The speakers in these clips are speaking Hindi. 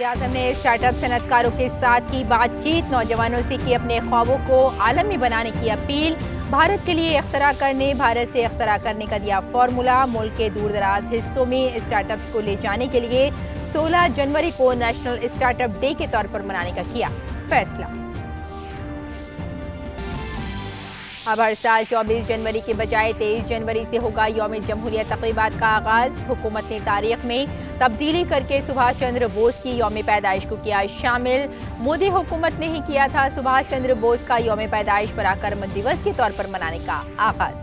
वज़ीर-ए-आज़म ने स्टार्टअप सनतकारों के साथ की बातचीत, नौजवानों से की अपने ख्वाबों को आलमी बनाने की अपील। भारत के लिए इख्तरा करने, भारत से इख्तरा करने का दिया फॉर्मूला। मुल्क के दूर दराज हिस्सों में स्टार्टअप्स को ले जाने के लिए 16 जनवरी को नेशनल स्टार्टअप डे के तौर पर मनाने का किया फैसला। अब हर साल 24 जनवरी के बजाय 23 जनवरी से होगा यौम जमहूरिया तक़रीबात का आगाज। हुकूमत ने तारीख में तब्दीली करके सुभाष चंद्र बोस की यौम पैदाइश को किया शामिल। मोदी हुकूमत ने ही किया था सुभाष चंद्र बोस का यौम पैदाइश पराक्रम दिवस के तौर पर मनाने का आगाज।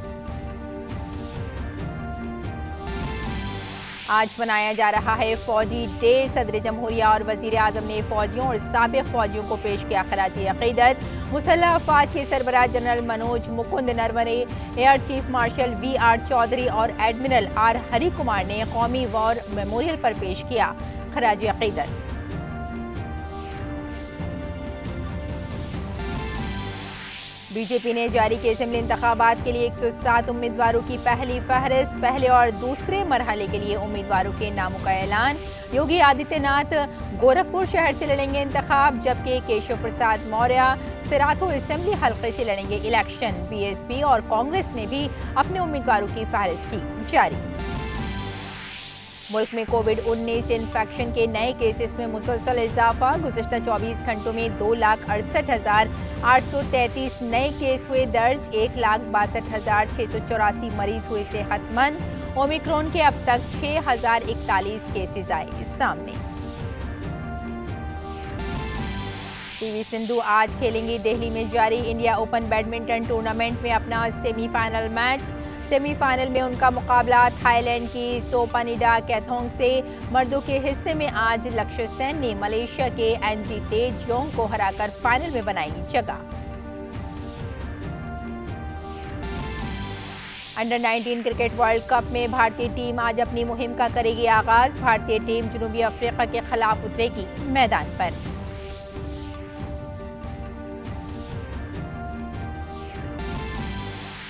आज मनाया जा रहा है फौजी डे। सदर जमहूरिया और वज़ीर-ए-आज़म ने फौजियों और साबिक़ फौजियों को पेश किया खराजी अक़ीदत। मुसल्लह अफ़वाज के सरबराह general Manoj Mukund Naravane, air chief marshal VR Chaudhari और एडमिरल R हरी कुमार ने कौमी वॉर मेमोरियल पर पेश किया खराजी अक़ीदत। बीजेपी ने जारी की असेंबली इंतखाबात के लिए 107 उम्मीदवारों की पहली फहरिस्त। पहले और दूसरे मरहले के लिए उम्मीदवारों के नामों का ऐलान। योगी आदित्यनाथ गोरखपुर शहर से लड़ेंगे इंतखाब, जबकि केशव प्रसाद मौर्य सिराथू असेंबली हल्के से लड़ेंगे इलेक्शन। BSP और कांग्रेस ने भी अपने उम्मीदवारों की फहरिस्त की जारी। मुल्क में कोविड-19 इन्फेक्शन के नए केसेस में मुसलसल इजाफा। गुज़िश्ता 24 घंटों में 2,68,833 नए केस हुए दर्ज। 1,62,684 मरीज हुए सेहतमंद। ओमिक्रॉन के अब तक 6,041 केसेस आए सामने। PV सिंधु आज खेलेंगी दिल्ली में जारी इंडिया ओपन बैडमिंटन टूर्नामेंट में अपना सेमीफाइनल मैच। सेमीफाइनल में उनका मुकाबला थाईलैंड की सोपानिडा कैथोंग से। मर्दों के हिस्से में आज लक्ष्य सेन ने मलेशिया के NG तेजयोंग को हराकर फाइनल में बनाई जगह। अंडर 19 क्रिकेट वर्ल्ड कप में भारतीय टीम आज अपनी मुहिम का करेगी आगाज। भारतीय टीम जनूबी अफ्रीका के खिलाफ उतरेगी मैदान पर।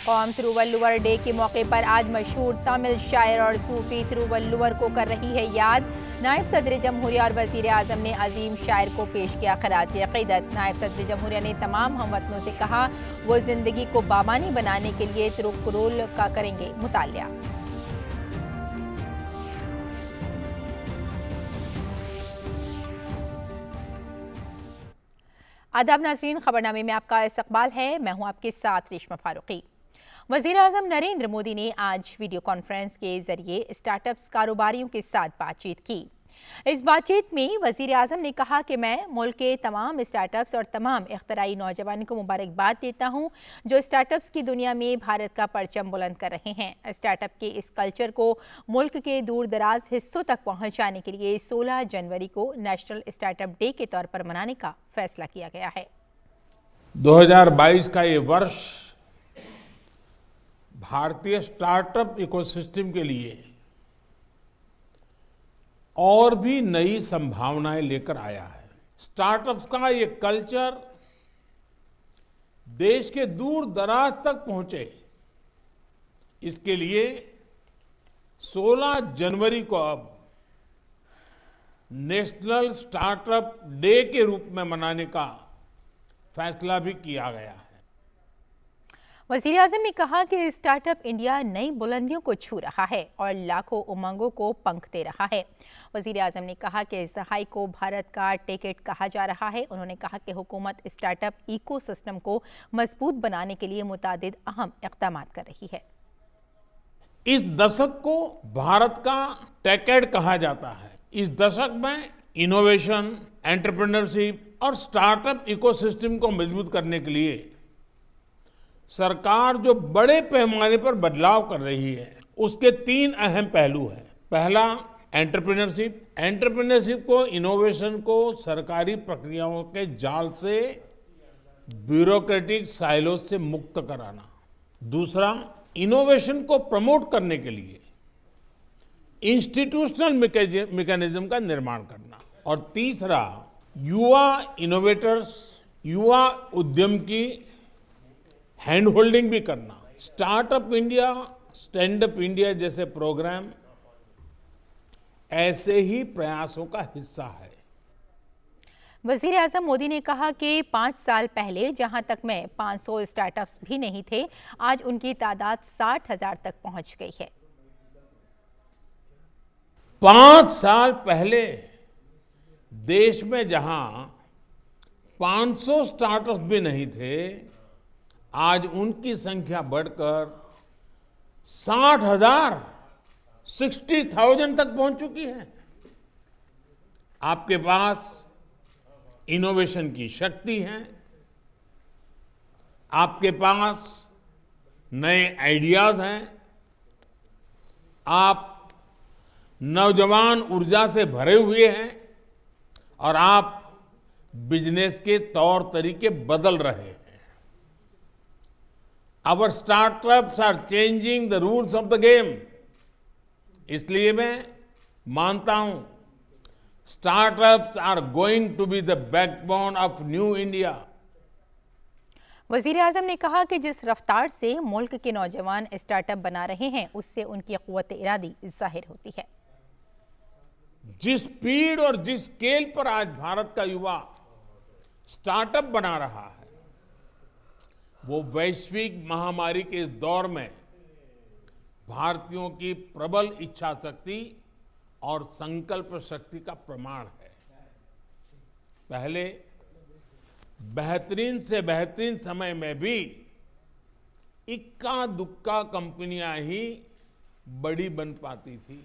कौम तिरुवल्लुवर डे के मौके पर आज मशहूर तमिल शायर और सूफी तिरुवल्लुवर को कर रही है याद। नायब सदर जमहूरिया और वज़ीर-ए-आज़म ने अजीम शायर को पेश किया खराज अक़ीदत। नायब सदर जमहूरिया ने तमाम हमवतनों से कहा वो जिंदगी को बामानी बनाने के लिए तिरुक्कुरल का करेंगे मुतालिया। आदाब नाज़रीन, खबरनामे में आपका इस्तकबाल है। मैं हूं आपके साथ रेशमा फारूकी। वज़ीर-ए-आज़म नरेंद्र मोदी ने आज वीडियो कॉन्फ्रेंस के जरिए स्टार्टअप्स कारोबारियों के साथ बातचीत की। इस बातचीत में वज़ीर-ए-आज़म ने कहा कि मैं मुल्क के तमाम स्टार्टअप्स और तमाम इख्तराई नौजवानों को मुबारकबाद देता हूं जो स्टार्टअप्स की दुनिया में भारत का परचम बुलंद कर रहे हैं। स्टार्टअप के इस कल्चर को मुल्क के दूर दराज हिस्सों तक पहुँचाने के लिए 16 जनवरी को नेशनल स्टार्टअप डे के तौर पर मनाने का फैसला किया गया है। 2022 का ये वर्ष भारतीय स्टार्टअप इकोसिस्टम के लिए और भी नई संभावनाएं लेकर आया है। स्टार्टअप्स का ये कल्चर देश के दूर दराज तक पहुंचे, इसके लिए 16 जनवरी को अब नेशनल स्टार्टअप डे के रूप में मनाने का फैसला भी किया गया है। वज़ीर-ए-आज़म ने कहा कि स्टार्टअप इंडिया नई बुलंदियों को छू रहा है और लाखों उमंगों को पंख दे रहा है। वज़ीर-ए-आज़म ने कहा कि इस दहाई को भारत का टिकट कहा जा रहा है। उन्होंने कहा कि हुकूमत स्टार्टअप इकोसिस्टम को मजबूत बनाने के लिए मुतादिद अहम इक़दामात कर रही है। इस दशक को भारत का टेकेड कहा जाता है। इस दशक में इनोवेशन, एंटरप्रेन्योरशिप और स्टार्टअप इकोसिस्टम को मजबूत करने के लिए सरकार जो बड़े पैमाने पर बदलाव कर रही है, उसके 3 अहम पहलू हैं। पहला, एंटरप्रेन्योरशिप। एंटरप्रेन्योरशिप को, इनोवेशन को सरकारी प्रक्रियाओं के जाल से, ब्यूरोक्रेटिक साइलोज से मुक्त कराना। दूसरा, इनोवेशन को प्रमोट करने के लिए इंस्टीट्यूशनल मैकेनिज्म का निर्माण करना। और तीसरा, युवा इनोवेटर्स, युवा उद्यम की हैंड होल्डिंग भी करना। Startup India, stand up India जैसे प्रोग्राम ऐसे ही प्रयासों का हिस्सा है। वजीर आजम मोदी ने कहा कि 5 साल पहले जहां तक में 500 स्टार्टअप्स भी नहीं थे, आज उनकी तादाद 60,000 तक पहुंच गई है। 5 साल पहले देश में जहां 500 स्टार्टअप्स भी नहीं थे, आज उनकी संख्या बढ़कर 60,000 60,000 तक पहुंच चुकी है। आपके पास इनोवेशन की शक्ति है, आपके पास नए आइडियाज हैं, आप नौजवान ऊर्जा से भरे हुए हैं और आप बिजनेस के तौर तरीके बदल रहे हैं। Our startups are changing the rules of the game. इसलिए मैं मानता हूं startups are going to be the backbone of new India. वजीर आजम ने कहा कि जिस रफ्तार से मुल्क के नौजवान स्टार्टअप बना रहे हैं, उससे उनकी क़ुव्वत इरादी जाहिर होती है। जिस स्पीड और जिस स्केल पर आज भारत का युवा स्टार्टअप बना रहा है, वो वैश्विक महामारी के इस दौर में भारतीयों की प्रबल इच्छा शक्ति और संकल्प शक्ति का प्रमाण है। पहले बेहतरीन से बेहतरीन समय में भी इक्का दुक्का कंपनियां ही बड़ी बन पाती थी,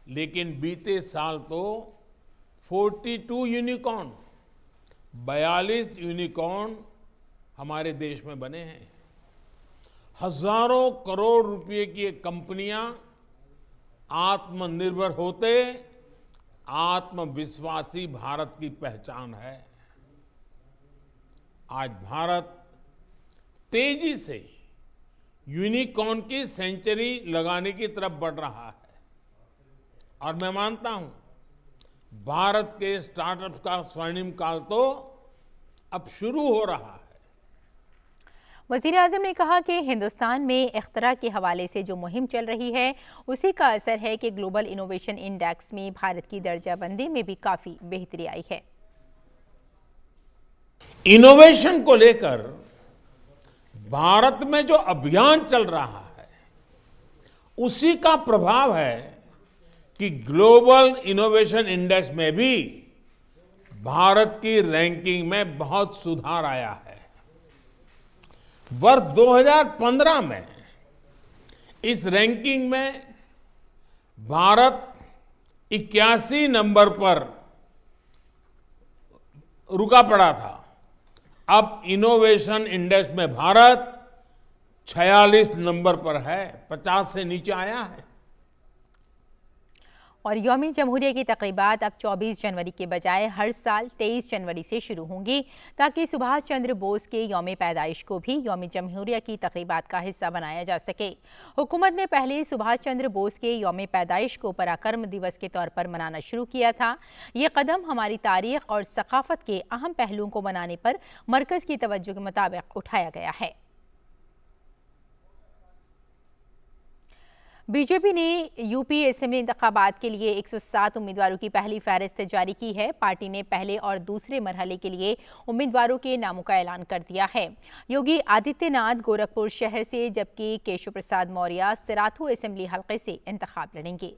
लेकिन बीते साल तो 42 यूनिकॉर्न 42 यूनिकॉर्न हमारे देश में बने हैं। हजारों करोड़ रुपए की ये कंपनियां आत्मनिर्भर होते आत्मविश्वासी भारत की पहचान है। आज भारत तेजी से यूनिकॉर्न की सेंचुरी लगाने की तरफ बढ़ रहा है और मैं मानता हूं भारत के स्टार्टअप्स का स्वर्णिम काल तो अब शुरू हो रहा है। वज़ीर आज़म ने कहा कि हिंदुस्तान में इख्तरा के हवाले से जो मुहिम चल रही है, उसी का असर है कि ग्लोबल इनोवेशन इंडेक्स में भारत की दर्जाबंदी में भी काफ़ी बेहतरी आई है। इनोवेशन को लेकर भारत में जो अभियान चल रहा है, उसी का प्रभाव है कि ग्लोबल इनोवेशन इंडेक्स में भी भारत की रैंकिंग में बहुत सुधार आया है। वर्ष 2015 में इस रैंकिंग में भारत 81 नंबर पर रुका पड़ा था। अब इनोवेशन इंडेक्स में भारत 46 नंबर पर है, 50 से नीचे आया है। और यौम जमहूरिया की तकरीबात अब 24 जनवरी के बजाय हर साल 23 जनवरी से शुरू होंगी, ताकि सुभाष चंद्र बोस के यौम पैदाइश को भी यौम जमहूरिया की तकरीबात का हिस्सा बनाया जा सके। हुकूमत ने पहले सुभाष चंद्र बोस के यौम पैदाइश को पराक्रम दिवस के तौर पर मनाना शुरू किया था। ये कदम हमारी तारीख और सकाफत के अहम पहलुओं को बनाने पर मरकज़ की तवज्जो के मुताबिक उठाया गया है। बीजेपी ने यूपी असेंबली इंतखाबात के लिए 107 उम्मीदवारों की पहली फहरिस्त जारी की है। पार्टी ने पहले और दूसरे मरहले के लिए उम्मीदवारों के नामों का ऐलान कर दिया है। योगी आदित्यनाथ गोरखपुर शहर से, जबकि केशव प्रसाद मौर्य सिराथू असेंबली हल्के से इंतखाब लड़ेंगे।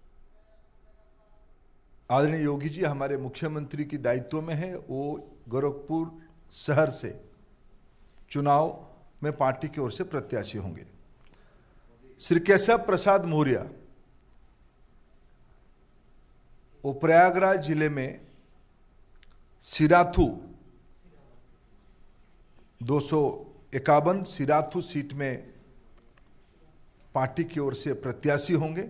आदरणीय योगी जी हमारे मुख्यमंत्री की दायित्व में है, वो गोरखपुर शहर से चुनाव में पार्टी की ओर से प्रत्याशी होंगे। श्री केशव प्रसाद मौर्य वो प्रयागराज जिले में सिराथू 251 सिराथू सीट में पार्टी की ओर से प्रत्याशी होंगे।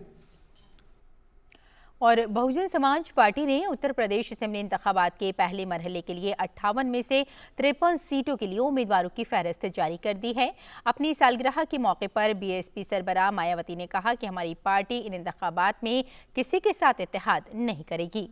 और बहुजन समाज पार्टी ने उत्तर प्रदेश असेंबली इंतखाबात के पहले मरहले के लिए 58 में से 53 सीटों के लिए उम्मीदवारों की फहरिस्त जारी कर दी है। अपनी सालगिरह के मौके पर बीएसपी सरबराह मायावती ने कहा कि हमारी पार्टी इन इंतखाबात में किसी के साथ इत्तेहाद नहीं करेगी।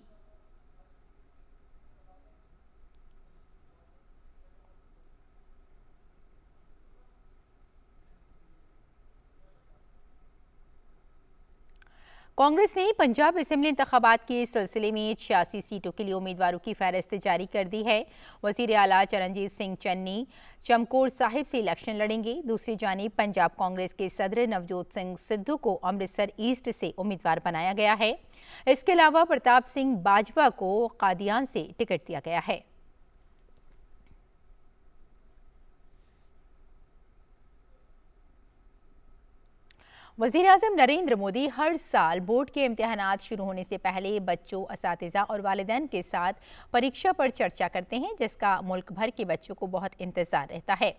कांग्रेस ने पंजाब असेंबली इंतखाबात के सिलसिले में 86 सीटों के लिए उम्मीदवारों की फहरिस्त जारी कर दी है। वजीर आला चरणजीत सिंह चन्नी चमकौर साहिब से इलेक्शन लड़ेंगे। दूसरी जानिब पंजाब कांग्रेस के सदर नवजोत सिंह सिद्धू को अमृतसर ईस्ट से उम्मीदवार बनाया गया है। इसके अलावा प्रताप सिंह बाजवा को कादियान से टिकट दिया गया है। वज़ीर-ए-आज़म नरेंद्र मोदी हर साल बोर्ड के इम्तिहानात शुरू होने से पहले बच्चों, असातिज़ा और वालिदैन के साथ परीक्षा पर चर्चा करते हैं, जिसका मुल्क भर के बच्चों को बहुत इंतज़ार रहता है।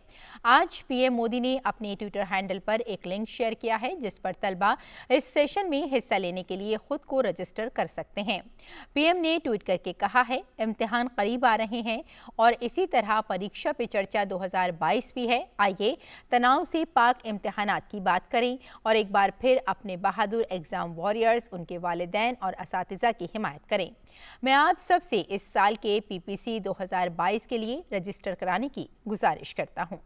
आज पीएम मोदी ने अपने ट्विटर हैंडल पर एक लिंक शेयर किया है, जिस पर तलबा इस सेशन में हिस्सा लेने के लिए खुद को रजिस्टर कर सकते हैं। पीएम ने ट्वीट करके कहा है, इम्तिहान करीब आ रहे हैं और इसी तरह परीक्षा पे चर्चा 2022 भी है। आइए तनाव से पाक इम्तिहानात की बात करें और एक बार फिर अपने बहादुर एग्जाम वॉरियर्स, उनके वालिदैन और असातिज़ा की हिमायत करें। मैं आप सबसे इस साल के पीपीसी 2022 के लिए रजिस्टर कराने की गुजारिश करता हूं।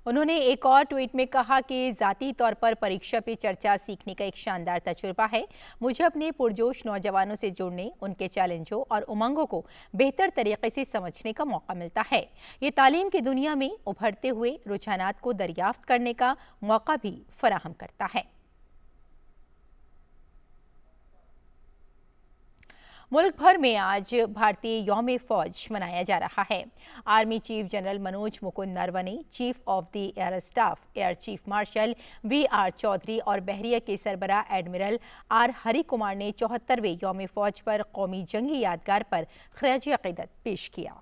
उन्होंने एक और ट्वीट में कहा कि ज़ाती तौर पर परीक्षा पे चर्चा सीखने का एक शानदार तजुर्बा है। मुझे अपने पुरजोश नौजवानों से जुड़ने, उनके चैलेंजों और उमंगों को बेहतर तरीके से समझने का मौका मिलता है। ये तालीम की दुनिया में उभरते हुए रुझानात को दरियाफ्त करने का मौका भी फराहम करता है। मुल्क भर में आज भारतीय यौम फौज मनाया जा रहा है। Army chief general Manoj Mukund Naravane, chief of the air staff air chief marshal V R. Chaudhari और बहरिया के सरबराह एडमिरल आर. हरि कुमार ने 74वें यौम फौज पर कौमी जंगी यादगार पर खराज अकीदत पेश किया।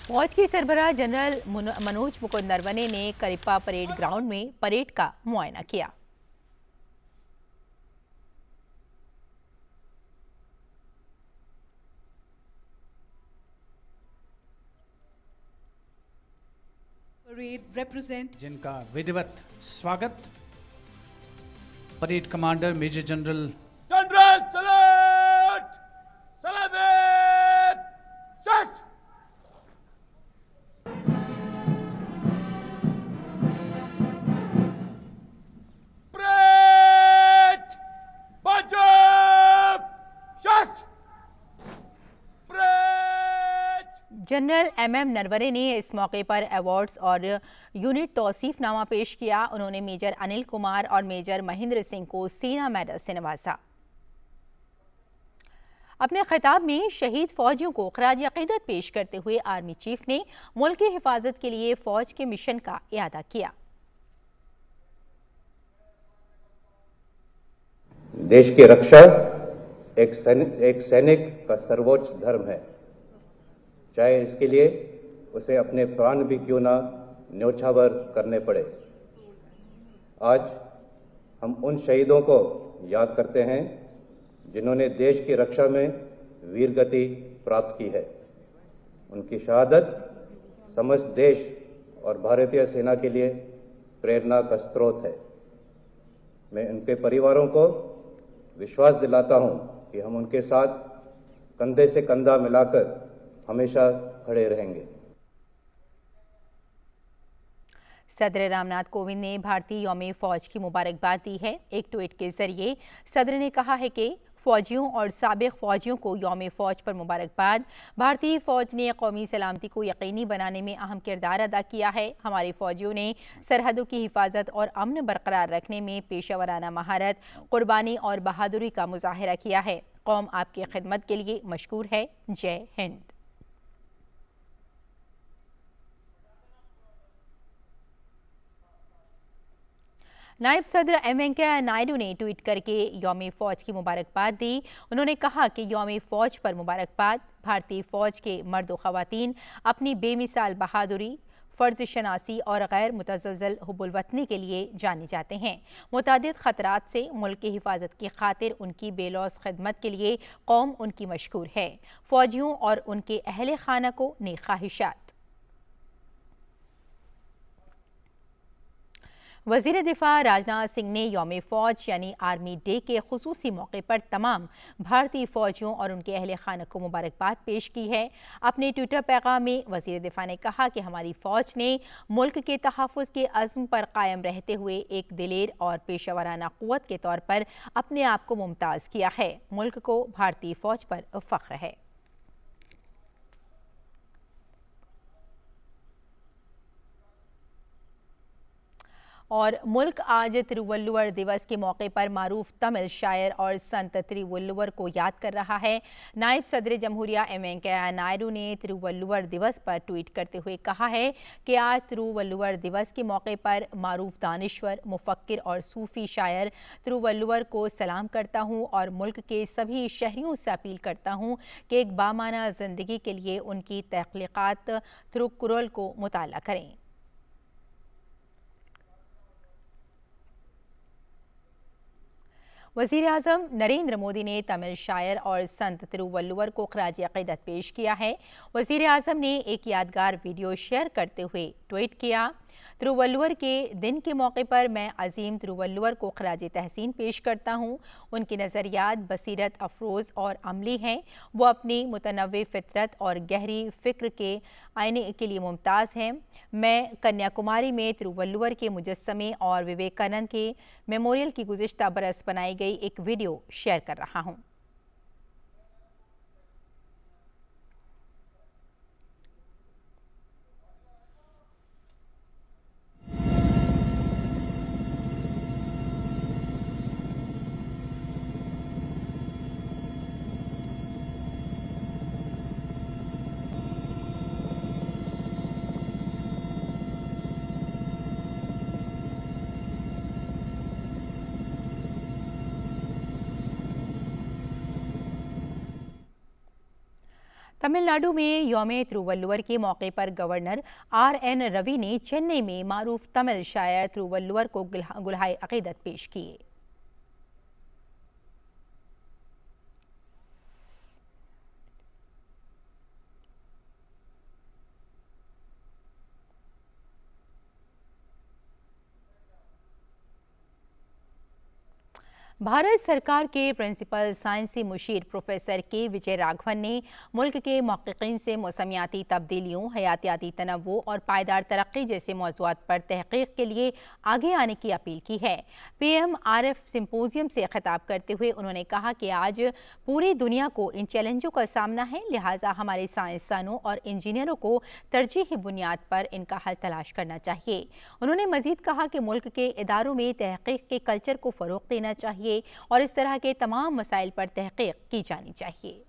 फौज के सरबराह जनरल मनोज मुकुंद नरवणे ने करिप्पा परेड ग्राउंड में परेड का मुआयना किया। परेड रिप्रेजेंट जिनका विधिवत स्वागत parade commander major general salute सलामी सस जनरल एम.एम. नरवणे ने इस मौके पर अवार्ड्स और यूनिट तौसीफनामा पेश किया। उन्होंने मेजर अनिल कुमार और मेजर महेंद्र सिंह को सेना मेडल से नवाजा। अपने खिताब में शहीद फौजियों को खराज अकीदत पेश करते हुए आर्मी चीफ ने मुल्क की हिफाजत के लिए फौज के मिशन का इयादा किया। देश की रक्षा एक सैनिक का सर्वोच्च धर्म है, चाहे इसके लिए उसे अपने प्राण भी क्यों ना न्योछावर करने पड़े। आज हम उन शहीदों को याद करते हैं जिन्होंने देश की रक्षा में वीरगति प्राप्त की है। उनकी शहादत समस्त देश और भारतीय सेना के लिए प्रेरणा का स्रोत है। मैं उनके परिवारों को विश्वास दिलाता हूं कि हम उनके साथ कंधे से कंधा मिलाकर हमेशा खड़े रहेंगे। सदर रामनाथ कोविंद ने भारतीय यौम फौज की मुबारकबाद दी है। एक ट्वीट के जरिए सदर ने कहा है कि फौजियों और साबिक फौजियों को यौम फौज पर मुबारकबाद। भारतीय फौज ने कौमी सलामती को यकीनी बनाने में अहम किरदार अदा किया है। हमारे फौजियों ने सरहदों की हिफाजत और अमन बरकरार रखने में पेशावराना महारत, कुर्बानी और बहादुरी का मुजाहिरा किया है। कौम आपकी खिदमत के लिए मशकूर है। जय हिंद। नायब सदर एम वेंकैया नायडू ने ट्वीट करके यौम फौज की मुबारकबाद दी। उन्होंने कहा कि यौम फौज पर मुबारकबाद। भारतीय फौज के मर्द व ख़वातीन अपनी बेमिसाल बहादुरी, फ़र्ज़ शनासी और गैर मुतज़लज़ल हुब्बुल वतनी के लिए जाने जाते हैं। मुतादिद ख़तरात से मुल्क की हिफाजत की खातिर उनकी बेलौस खिदमत के लिए कौम उनकी मशकूर है। फ़ौजियों और उनके अहले खाना को नेक ख्वाहिशात। वज़ीर दिफा राजनाथ सिंह ने यौम फ़ौज यानी आर्मी डे के खुसूसी मौके पर तमाम भारतीय फ़ौजियों और उनके अहले खाना को मुबारकबाद पेश की है। अपने ट्विटर पैगाम में वज़ीर दिफा ने कहा कि हमारी फ़ौज ने मुल्क के तहफ़्फ़ुज़ के अज़्म पर कायम रहते हुए एक दिलेर और पेशेवराना क़ुव्वत के तौर पर अपने आप को मुमताज़ किया है। मुल्क को भारतीय फ़ौज पर फ़ख्र है। और मुल्क आज तिरुवल्लुवर दिवस के मौके पर मारूफ तमिल शायर और संत तिरुवल्लुवर को याद कर रहा है। नायब सदर जमहूरिया एम वेंकैया नायडू ने तिरुवल्लुवर दिवस पर ट्वीट करते हुए कहा है कि आज तिरुवल्लुवर दिवस के मौके पर मारूफ दानिश्वर, मुफक्किर और सूफ़ी शायर तिरुवल्लुवर को सलाम करता हूँ और मुल्क के सभी शहरियों से अपील करता हूँ कि एक बामाना ज़िंदगी के लिए उनकी तख्लीक़ात तिरुक्कुरल को मुताला करें। वज़ीर-ए-आज़म नरेंद्र मोदी ने तमिल शायर और संत तिरुवल्लुवर को ख़राज अक़ीदत पेश किया है। वज़ीर-ए-आज़म ने एक यादगार वीडियो शेयर करते हुए ट्वीट किया, तिरुवल्लुवर के दिन के मौके पर मैं अजीम तिरुवल्लुवर को ख़राज तहसीन पेश करता हूँ। उनके नज़रियात बसीरत अफरोज़ और अमली हैं। वो अपनी मुतनव्वे फ़ितरत और गहरी फ़िक्र के आईने के लिए मुमताज़ हैं। मैं कन्याकुमारी में तिरुवल्लुवर के मुजस्समे और विवेकानंद के मेमोरियल की गुज़िश्ता बरस बनाई गई एक वीडियो शेयर कर रहा हूँ। तमिलनाडु में यौम तिरुवल्लुवर के मौके पर गवर्नर RN रवि ने चेन्नई में मारूफ तमिल शायर तिरुवल्लुवर को गुलहाए अक़ीदत पेश किए। भारत सरकार के प्रिंसिपल साइंसी मुशीर प्रोफेसर के विजय राघवन ने मुल्क के महक़क़ीन से मौसमियाती तब्दीलियों, हयातियाती तनव्वुर और पायदार तरक्की जैसे मौज़ूआत पर तहक़ीक़ के लिए आगे आने की अपील की है। PMRF सिम्पोजियम से खिताब करते हुए उन्होंने कहा कि आज पूरी दुनिया को इन चैलेंजों का सामना है, लिहाजा हमारे साइंसदानों और इंजीनियरों को तरजीही बुनियाद पर इनका हल तलाश करना चाहिए। उन्होंने मज़ीद कहा कि मुल्क के इदारों में तहक़ीक़ के कल्चर को फ़रोग़ देना चाहिए और इस तरह के तमाम मसाइल पर तहक़ीक़ की जानी चाहिए।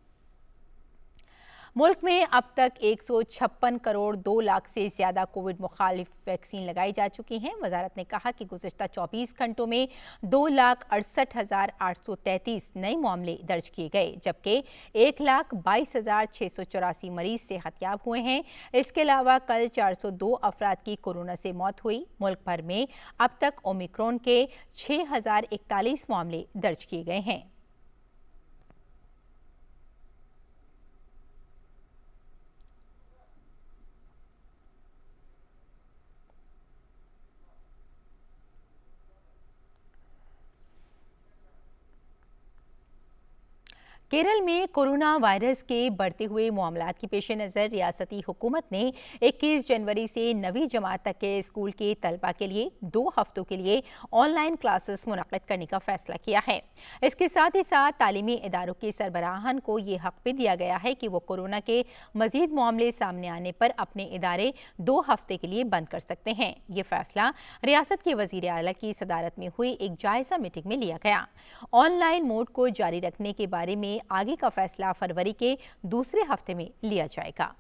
मुल्क में अब तक 156 करोड़ 2 लाख से ज़्यादा कोविड मुखालिफ वैक्सीन लगाई जा चुकी हैं। वजारत ने कहा कि गुज़िश्ता 24 घंटों में 2,68,833 नए मामले दर्ज किए गए, जबकि 1,22,684 मरीज सेहतयाब हुए हैं। इसके अलावा कल 402 अफराद की कोरोना से मौत हुई। मुल्क भर में अब तक ओमिक्रॉन के 6,041 मामले दर्ज किए गए हैं। केरल में कोरोना वायरस के बढ़ते हुए मामलात के पेश नज़र रियासती हुकूमत ने 21 जनवरी से 9वीं जमात तक के स्कूल के तलबा के लिए 2 हफ्तों के लिए ऑनलाइन क्लासेस मुनक़्क़िद करने का फैसला किया है। इसके साथ ही साथ तालीमी इदारों के सरबराहान को ये हक़ भी दिया गया है कि वो कोरोना के मज़ीद मामले सामने आने पर अपने इदारे 2 हफ्ते के लिए बंद कर सकते हैं। ये फैसला रियासत के वज़ीर आला की सदारत में हुई एक जायज़ा मीटिंग में लिया गया। ऑनलाइन मोड को जारी रखने के बारे में आगे का फैसला फरवरी के दूसरे हफ्ते में लिया जाएगा।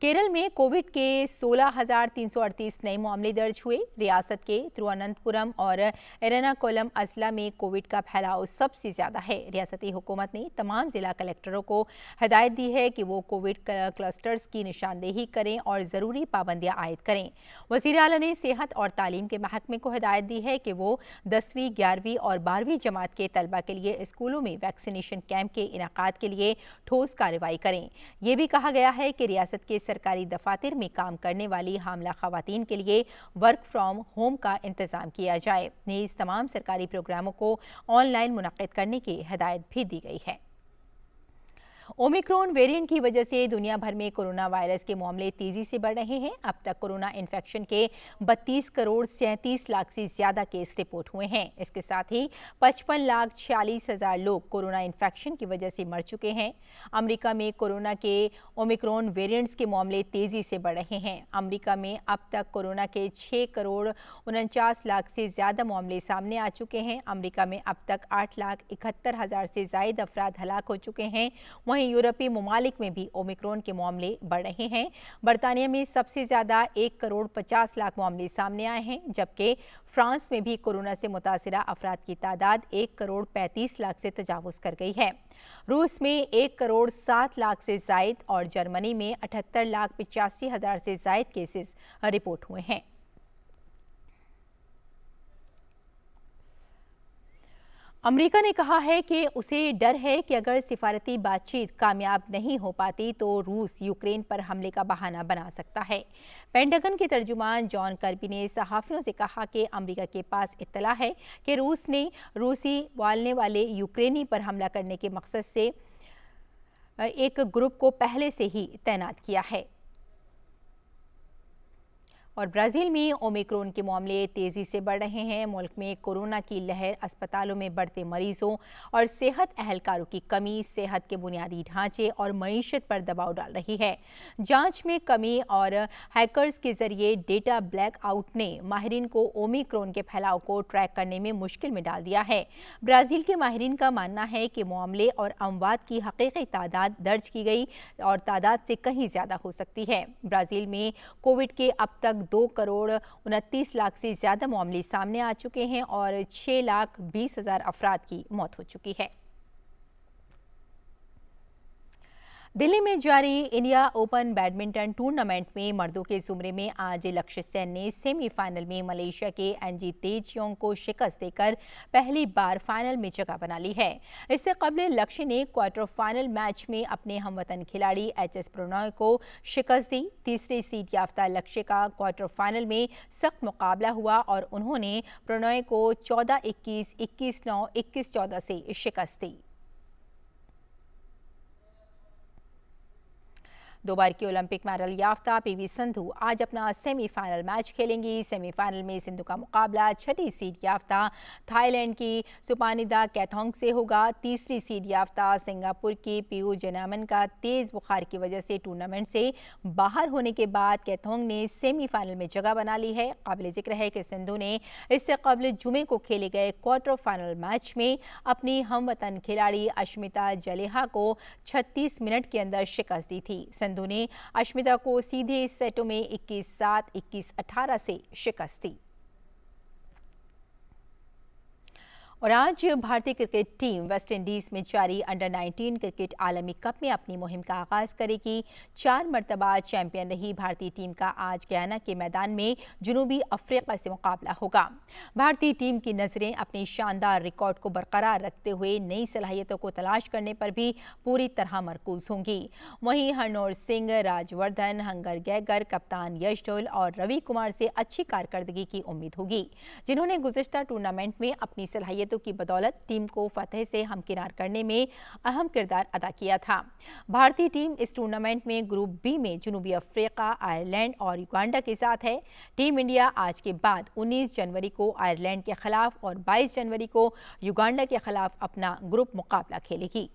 केरल में कोविड के 16,338 नए मामले दर्ज हुए। रियासत के तिरुवनंतपुरम और एर्नाकुलम अजला में कोविड का फैलाव सबसे ज्यादा है। रियासती हुकूमत ने तमाम जिला कलेक्टरों को हिदायत दी है कि वो कोविड क्लस्टर्स की निशानदेही करें और जरूरी पाबंदियां आयद करें। वज़ीर आला ने सेहत और तालीम के महकमे को हिदायत दी है कि वो 10वीं, 11वीं और 12वीं जमात के तलबा के लिए स्कूलों में वैक्सीनेशन कैंप के इनेकाद के लिए ठोस कार्रवाई करें। ये भी कहा गया है कि रियासत के सरकारी दफातर में काम करने वाली हामला खवातीन के लिए वर्क फ्रॉम होम का इंतजाम किया जाए। नीज़ तमाम सरकारी प्रोग्रामों को ऑनलाइन मुनक्किद करने की हिदायत भी दी गई है। ओमिक्रॉन वेरिएंट की वजह से दुनिया भर में कोरोना वायरस के मामले तेजी से बढ़ रहे हैं। अब तक कोरोना इन्फेक्शन के 32 करोड़ 37 लाख से ज्यादा केस रिपोर्ट हुए हैं। इसके साथ ही 55,46,000 लोग कोरोना इन्फेक्शन की वजह से मर चुके हैं। अमेरिका में कोरोना के ओमिक्रॉन वेरिएंट्स के मामले तेजी से बढ़ रहे हैं। अमेरिका में अब तक कोरोना के 6 करोड़ 49 लाख से ज्यादा मामले सामने आ चुके हैं। अमेरिका में अब तक 8,71,000 से ज्यादा अफराद हलाक हो चुके हैं। वहीं यूरोपीय ममालिक में भी ओमिक्रॉन के मामले बढ़ रहे हैं। बरतानिया में सबसे ज्यादा 1 करोड़ 50 लाख मामले सामने आए हैं, जबकि फ्रांस में भी कोरोना से मुतासिरा अफराद की तादाद 1 करोड़ 35 लाख से तजावुज कर गई है। रूस में 1 करोड़ 7 लाख से जायद और जर्मनी में 78,85,000 से जायद केसेस रिपोर्ट हुए हैं। अमेरिका ने कहा है कि उसे डर है कि अगर सिफारती बातचीत कामयाब नहीं हो पाती तो रूस यूक्रेन पर हमले का बहाना बना सकता है। पेंटागन के तर्जुमान जॉन कर्बी ने सहाफ़ियों से कहा कि अमेरिका के पास इत्तला है कि रूस ने रूसी बोलने वाले यूक्रेनी पर हमला करने के मकसद से एक ग्रुप को पहले से ही तैनात किया है। और ब्राज़ील में ओमिक्रॉन के मामले तेज़ी से बढ़ रहे हैं। मुल्क में कोरोना की लहर, अस्पतालों में बढ़ते मरीजों और सेहत अहलकारों की कमी सेहत के बुनियादी ढांचे और मईशत पर दबाव डाल रही है। जांच में कमी और हैकर्स के जरिए डेटा ब्लैकआउट ने माहिरीन को ओमिक्रॉन के फैलाव को ट्रैक करने में मुश्किल में डाल दिया है। ब्राज़ील के माहिरीन का मानना है कि मामले और अमवात की हकीकी तादाद दर्ज की गई और तादाद से कहीं ज़्यादा हो सकती है। ब्राज़ील में कोविड के अब तक 2 करोड़ 29 लाख से ज्यादा मामले सामने आ चुके हैं और 6,20,000 अफराद की मौत हो चुकी है। दिल्ली में जारी इंडिया ओपन बैडमिंटन टूर्नामेंट में मर्दों के जुमरे में आज लक्ष्य सेन ने सेमीफाइनल में मलेशिया के एनजी तेजयोंग को शिकस्त देकर पहली बार फाइनल में जगह बना ली है। इससे कबल लक्ष्य ने क्वार्टर फाइनल मैच में अपने हमवतन खिलाड़ी एचएस प्रणॉय को शिकस्त दी। तीसरी सीड याफ्ता लक्ष्य का क्वार्टर फाइनल में सख्त मुकाबला हुआ और उन्होंने प्रणॉय को 14-21, 21-9, 21-14 से शिकस्त दी। 2 बार की ओलंपिक मेडल याफ्ता पीवी सिंधु आज अपना सेमीफाइनल मैच खेलेंगी। सेमीफाइनल में सिंधु का मुकाबला छठी सीड याफ्ता थाईलैंड की सुपानिदा कैथोंग से होगा। तीसरी सीड याफ्ता सिंगापुर की पियू जनामन का तेज बुखार की वजह से टूर्नामेंट से बाहर होने के बाद कैथोंग ने सेमीफाइनल में जगह बना ली है। काबिल जिक्र है कि सिंधु ने इससे कबल जुमे को खेले गए क्वार्टर फाइनल मैच में अपनी हमवतन खिलाड़ी अश्मिता जलेहा को 36 मिनट के अंदर शिकस्त दी थी। सिंधु ने अश्मिता को सीधे सेटों में 21-7, 21-18 से शिकस्त दी। और आज भारतीय क्रिकेट टीम वेस्ट इंडीज में जारी अंडर 19 क्रिकेट आलमी कप में अपनी मुहिम का आगाज करेगी। 4 मरतबा चैंपियन रही भारतीय टीम का आज गयाना के मैदान में जनूबी अफ्रीका से मुकाबला होगा। भारतीय टीम की नजरें अपने शानदार रिकॉर्ड को बरकरार रखते हुए नई सलाहियतों को तलाश करने पर भी पूरी तरह मरकूज होंगी। वहीं हरनोर सिंह, राजवर्धन, हंगर गैगर, कप्तान यश ढोल और रवि कुमार से अच्छी कारकर्दगी की उम्मीद होगी, जिन्होंने गुज़िश्ता टूर्नामेंट में अपनी सलाहियत की बदौलत टीम को फतेह से हमकिनार करने में अहम किरदार अदा किया था। भारतीय टीम इस टूर्नामेंट में ग्रुप बी में जनूबी अफ्रीका, आयरलैंड और युगांडा के साथ है। टीम इंडिया आज के बाद 19 जनवरी को आयरलैंड के खिलाफ और 22 जनवरी को युगांडा के खिलाफ अपना ग्रुप मुकाबला खेलेगी।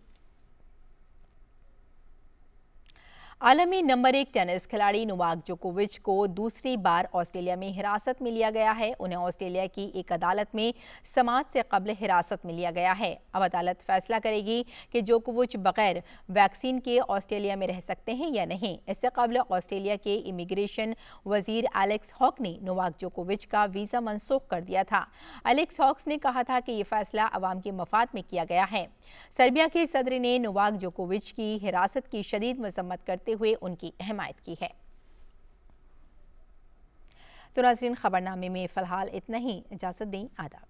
आलमी नंबर 1 टेनिस खिलाड़ी नोवाक जोकोविच को दूसरी बार ऑस्ट्रेलिया में हिरासत में लिया गया है। उन्हें ऑस्ट्रेलिया की एक अदालत में समाअत से कब्ल हिरासत में लिया गया है। अब अदालत फैसला करेगी कि जोकोविच बगैर वैक्सीन के ऑस्ट्रेलिया में रह सकते हैं या नहीं। इससे कब्ल ऑस्ट्रेलिया के इमिग्रेशन वजीर एलेक्स हॉक ने नोवाक जोकोविच का वीजा मनसूख कर दिया था। एलेक्स हॉक्स ने कहा था कि यह फैसला अवाम के मफाद में किया गया है। सर्बिया के सदर ने नोवाक जोकोविच की हिरासत की शदीद मजम्मत करते हुए उनकी हिमायत की है। तो नाज़रीन, खबरनामे में फिलहाल इतना ही। इजाजत दें। आदाब।